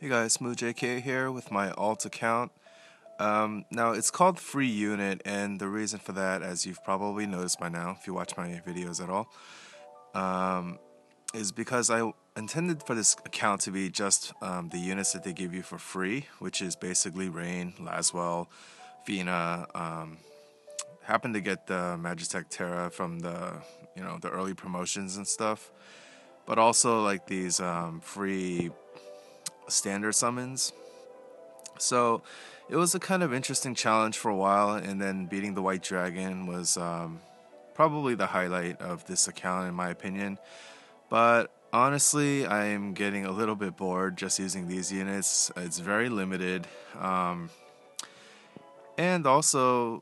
Hey guys, SmoothJK here with my alt account. Now it's called FreeUnit, and the reason for that, as you've probably noticed by now, if you watch my videos at all, um, is because I intended for this account to be just the units that they give you for free, which is basically Rain, Laswell, Vina. Happened to get the Magitech Terra from the early promotions and stuff, but also like these free standard summons. So it was a kind of interesting challenge for a while, and then beating the White Dragon was probably the highlight of this account, in my opinion. But honestly, I am getting a little bit bored just using these units. It's very limited, and also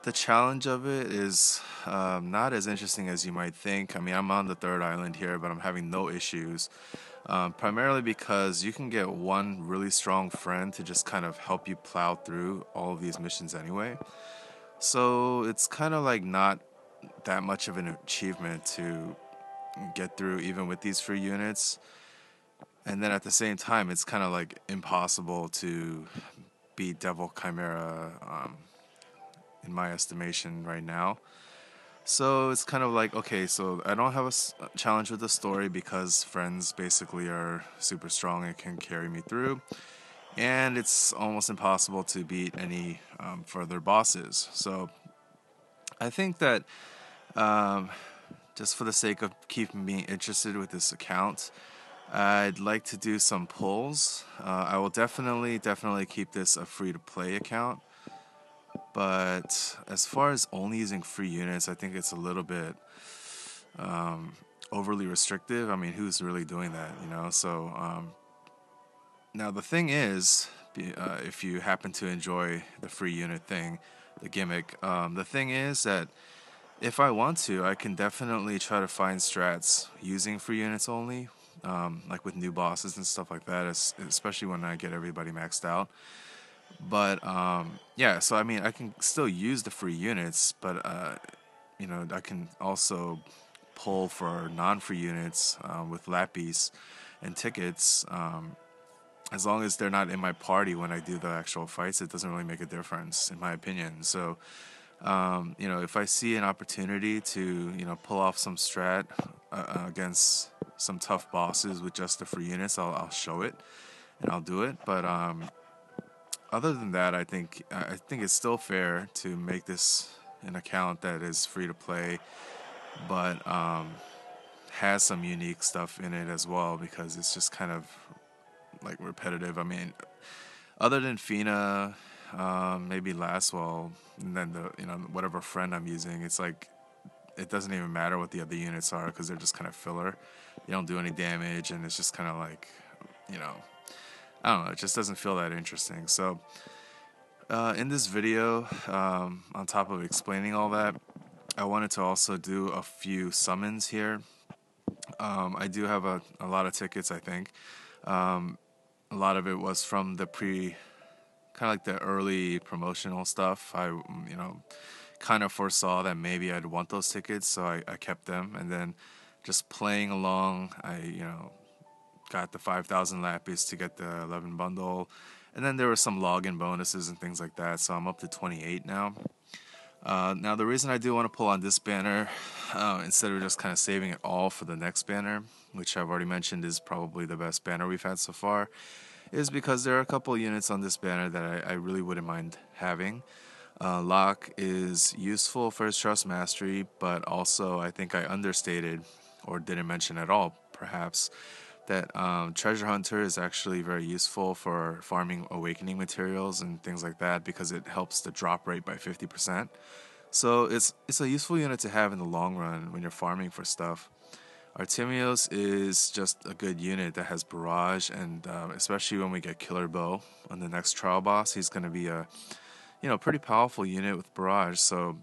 the challenge of it is not as interesting as you might think. I mean, I'm on the third island here, but I'm having no issues. Primarily because you can get one really strong friend to just kind of help you plow through all of these missions anyway. So it's kind of like not that much of an achievement to get through even with these free units. And then at the same time, it's kind of like impossible to beat Devil Chimera in my estimation right now. So it's kind of like, okay, so I don't have a challenge with the story because friends basically are super strong and can carry me through. And it's almost impossible to beat any further bosses. So I think that um, just for the sake of keeping me interested with this account, I'd like to do some pulls. I will definitely keep this a free to play account. But as far as only using free units, I think it's a little bit overly restrictive. I mean, who's really doing that, you know? So now the thing is, if you happen to enjoy the free unit thing, the gimmick, the thing is that if I want to, I can definitely try to find strats using free units only, like with new bosses and stuff like that, especially when I get everybody maxed out. But yeah, so I mean, I can still use the free units, but I can also pull for non-free units with lappies and tickets. As long as they're not in my party when I do the actual fights, it doesn't really make a difference, in my opinion. So, if I see an opportunity to, pull off some strat against some tough bosses with just the free units, I'll show it and I'll do it. But other than that, I think it's still fair to make this an account that is free to play, but has some unique stuff in it as well because it's just kind of like repetitive. I mean, other than Fina, maybe Laswell, and then whatever friend I'm using, it's like it doesn't even matter what the other units are because they're just kind of filler. They don't do any damage, and it's just kind of like, you know, I don't know. It just doesn't feel that interesting. So in this video, on top of explaining all that, I wanted to also do a few summons here. I do have a lot of tickets, I think. A lot of it was from the kind of like the early promotional stuff. I, kind of foresaw that maybe I'd want those tickets, so I kept them. And then just playing along, I, got the 5,000 lapis to get the 11 bundle. And then there were some login bonuses and things like that, so I'm up to 28 now. Now, the reason I do want to pull on this banner, instead of just kind of saving it all for the next banner, which I've already mentioned is probably the best banner we've had so far, is because there are a couple units on this banner that I really wouldn't mind having. Lock is useful for his Trust Mastery, but also I think I understated, or didn't mention at all, perhaps, that Treasure Hunter is actually very useful for farming Awakening materials and things like that because it helps the drop rate by 50%. So it's a useful unit to have in the long run when you're farming for stuff. Artemios is just a good unit that has Barrage, and especially when we get Killer Bow on the next trial boss, he's going to be a pretty powerful unit with Barrage. So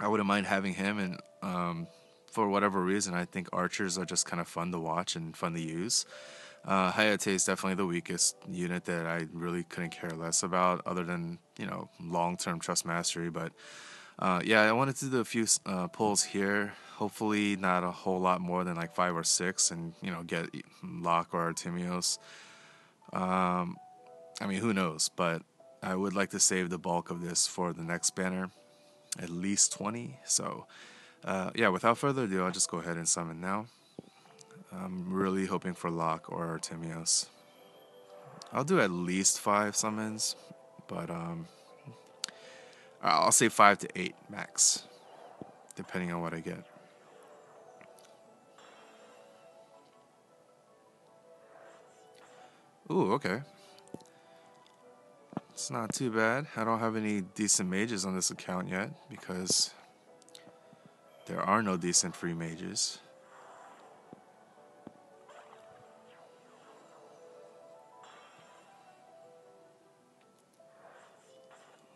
I wouldn't mind having him, and for whatever reason, I think archers are just kind of fun to watch and fun to use. Hayate is definitely the weakest unit that I really couldn't care less about, other than long-term trust mastery. But yeah, I wanted to do a few pulls here. Hopefully, not a whole lot more than like 5 or 6, and get Locke or Artemios. I mean, who knows? But I would like to save the bulk of this for the next banner, at least 20. So, yeah, without further ado, I'll just go ahead and summon now. I'm really hoping for Locke or Artemios. I'll do at least 5 summons, but I'll say 5 to 8 max, depending on what I get. Ooh, okay. It's not too bad. I don't have any decent mages on this account yet because there are no decent free mages.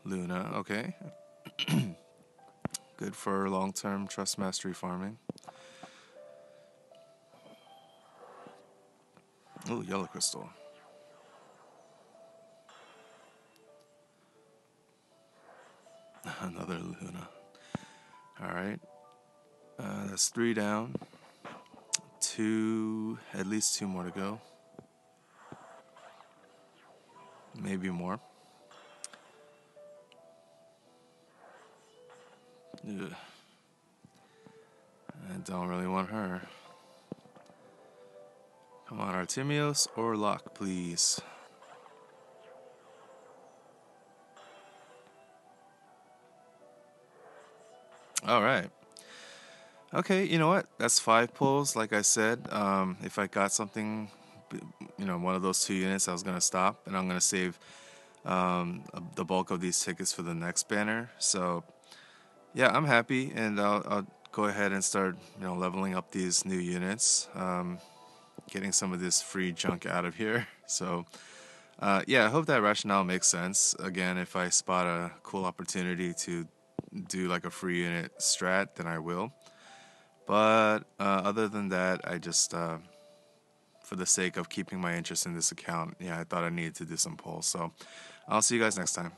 Luna, okay. Good for long-term trust mastery farming. Ooh, yellow crystal. Another Luna. Alright. That's 3 down. 2, at least 2 more to go. Maybe more. Ugh. I don't really want her. Come on, Artemios or Locke, please. Alright. Okay, you know what? That's 5 pulls, like I said. If I got something, one of those 2 units, I was going to stop. And I'm going to save the bulk of these tickets for the next banner. So, yeah, I'm happy. And I'll go ahead and start, leveling up these new units. Getting some of this free junk out of here. So, yeah, I hope that rationale makes sense. Again, if I spot a cool opportunity to do like a free unit strat, then I will. But other than that, I just, for the sake of keeping my interest in this account, yeah, I thought I needed to do some polls. So I'll see you guys next time.